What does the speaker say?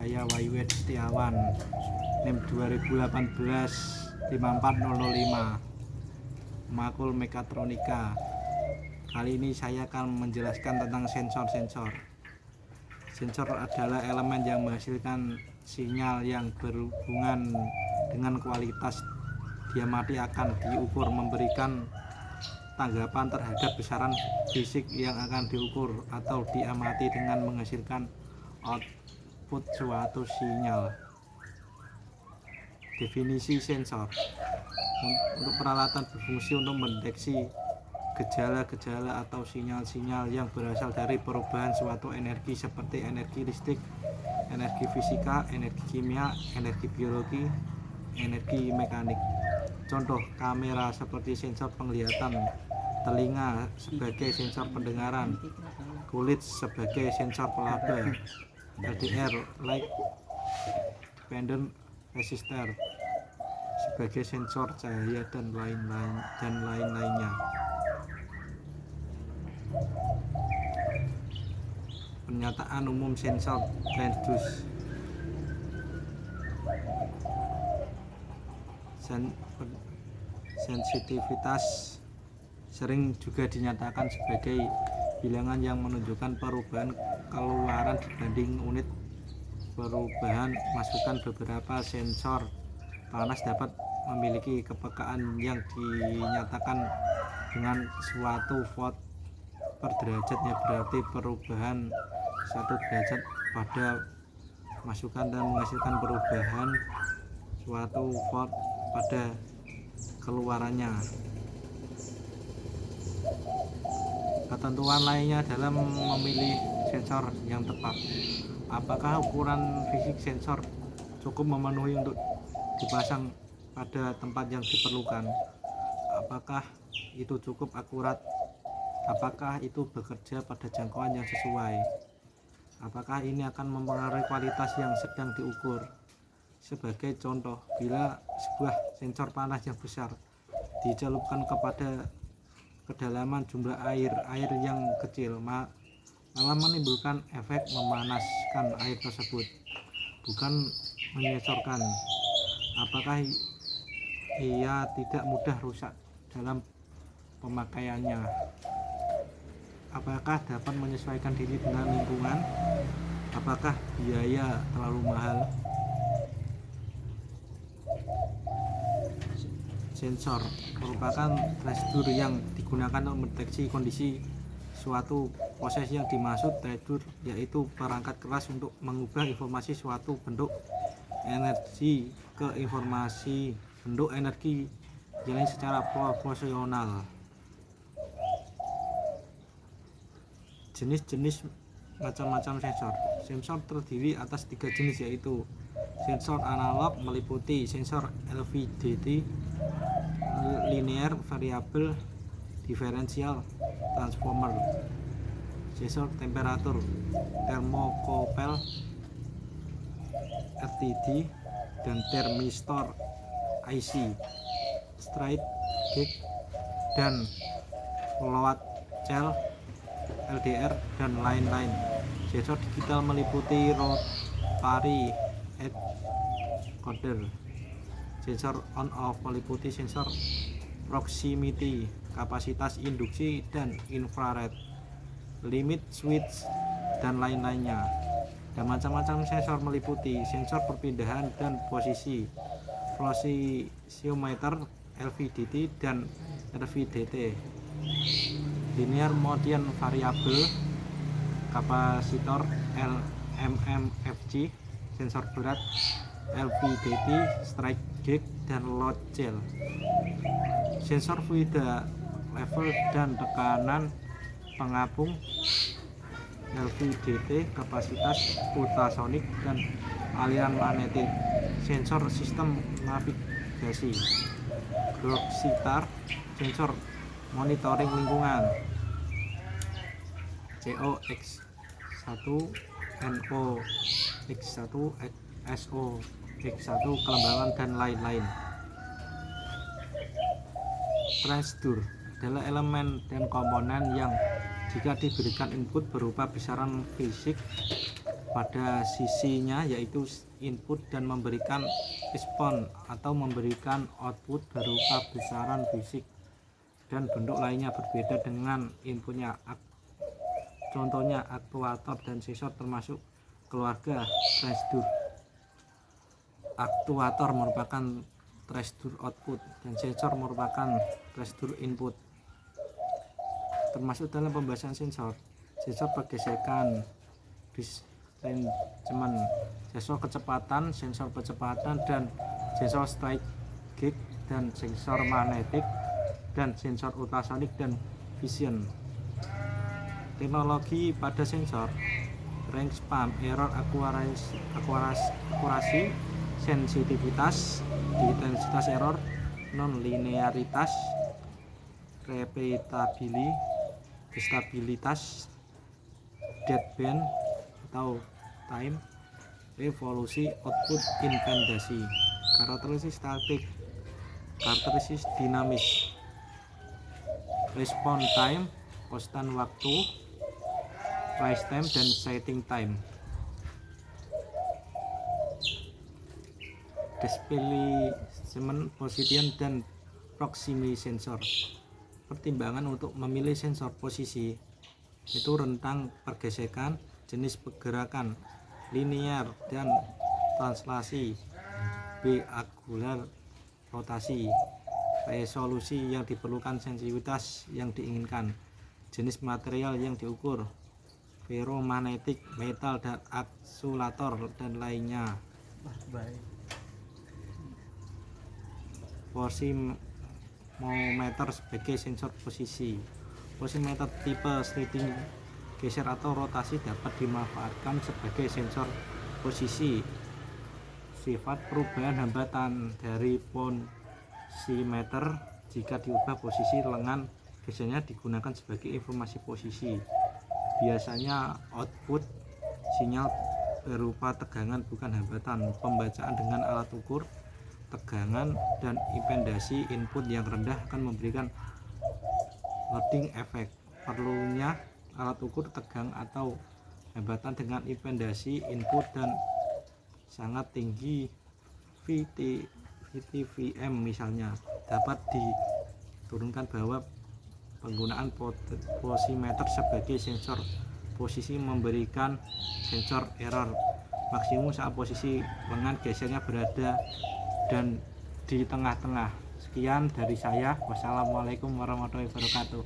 saya Wayu Edi Setiawan, NIM 2018 54005, Makul Mekatronika. Kali ini saya akan menjelaskan tentang sensor. Sensor adalah elemen yang menghasilkan sinyal yang berhubungan dengan kualitas. Diamati akan diukur memberikan tanggapan terhadap besaran fisik yang akan diukur atau diamati dengan menghasilkan output suatu sinyal. Definisi sensor: untuk peralatan berfungsi untuk mendeteksi gejala-gejala atau sinyal-sinyal yang berasal dari perubahan suatu energi seperti energi listrik, energi fisika, energi kimia, energi biologi, energi mekanik. Contoh kamera seperti sensor penglihatan, telinga sebagai sensor pendengaran, kulit sebagai sensor pelaba, LDR light dependent resistor sebagai sensor cahaya dan lain-lainnya. Pernyataan umum sensor transduce. Sensitivitas sering juga dinyatakan sebagai bilangan yang menunjukkan perubahan keluaran dibanding unit perubahan masukan. Beberapa sensor panas dapat memiliki kepekaan yang dinyatakan dengan suatu volt per derajatnya, berarti perubahan 1 derajat pada masukan dan menghasilkan perubahan suatu volt pada keluarannya. Ketentuan lainnya dalam memilih sensor yang tepat. Apakah ukuran fisik sensor cukup memenuhi untuk dipasang pada tempat yang diperlukan? Apakah itu cukup akurat? Apakah itu bekerja pada jangkauan yang sesuai? Apakah ini akan mempengaruhi kualitas yang sedang diukur? Sebagai contoh, bila sebuah sensor panas yang besar dicelupkan kepada kedalaman jumlah air yang kecil, malah menimbulkan efek memanaskan air tersebut, bukan menyesorkan. Apakah ia tidak mudah rusak dalam pemakaiannya? Apakah dapat menyesuaikan diri dengan lingkungan? Apakah biaya terlalu mahal? Sensor merupakan prosedur yang digunakan untuk mendeteksi kondisi suatu proses. Yang dimaksud prosedur yaitu perangkat keras untuk mengubah informasi suatu bentuk energi ke informasi bentuk energi yang secara proporsional. Jenis-jenis macam-macam sensor. Sensor terdiri atas 3 jenis, yaitu sensor analog meliputi sensor LVDT, linear variable differential transformer, sensor temperatur thermocouple RTD, dan termistor IC, straight gauge, dan load cell LDR, dan lain-lain. Sensor digital meliputi rotary encoder, sensor on-off meliputi sensor proximity, kapasitas induksi dan infrared, limit switch, dan lain-lainnya. Dan macam-macam sensor meliputi sensor perpindahan dan posisi, posisiometer LVDT dan RVDT, linear motion variable, kapasitor LMMFG, sensor berat LVDT, straight gauge, dan load cell. Sensor fluid level dan tekanan pengapung LVDT, kapasitas ultrasonik dan aliran magnetik. Sensor sistem navigasi Gloxitar, sensor monitoring lingkungan COX1, NOx1, SOx1, kelembaban, dan lain-lain. Transducer adalah elemen dan komponen yang jika diberikan input berupa besaran fisik pada sisinya, yaitu input dan memberikan respon atau memberikan output berupa besaran fisik dan bentuk lainnya berbeda dengan inputnya. Contohnya aktuator dan sensor termasuk keluarga transducer. Aktuator merupakan transducer output dan sensor merupakan transducer input. Termasuk dalam pembahasan sensor pergesekan, displacement, sensor kecepatan dan sensor strategic, dan sensor magnetik, dan sensor ultrasonik dan vision. Teknologi pada sensor: range span, error akurasi, sensitivitas, intensitas error, non-linearitas, repeatabilitas, deadband atau time, revolusi, output, impedasi, karakteristik statik, karakteristik dinamis, response time, konstan waktu, rise time, dan setting time. Displacement, position, dan proximity sensor. Pertimbangan untuk memilih sensor posisi itu rentang pergesekan, jenis pergerakan linear dan translasi, B. angular rotasi, resolusi yang diperlukan, sensitivitas yang diinginkan, jenis material yang diukur, ferromagnetik, metal, dan aksulator dan lainnya. Posimometer sebagai sensor posisi. Posimometer tipe sliding, geser atau rotasi dapat dimanfaatkan sebagai sensor posisi. Sifat perubahan hambatan dari posimeter: jika diubah posisi lengan, gesernya digunakan sebagai informasi posisi. Biasanya output sinyal berupa tegangan bukan hambatan. Pembacaan dengan alat ukur tegangan dan impedasi input yang rendah akan memberikan loading effect. Perlunya alat ukur tegangan atau hambatan dengan impedasi input dan sangat tinggi VTVM misalnya dapat diturunkan bahwa penggunaan posimeter sebagai sensor posisi memberikan sensor error maksimum saat posisi lengan gesernya berada dan di tengah-tengah. Sekian dari saya. Wassalamualaikum warahmatullahi wabarakatuh.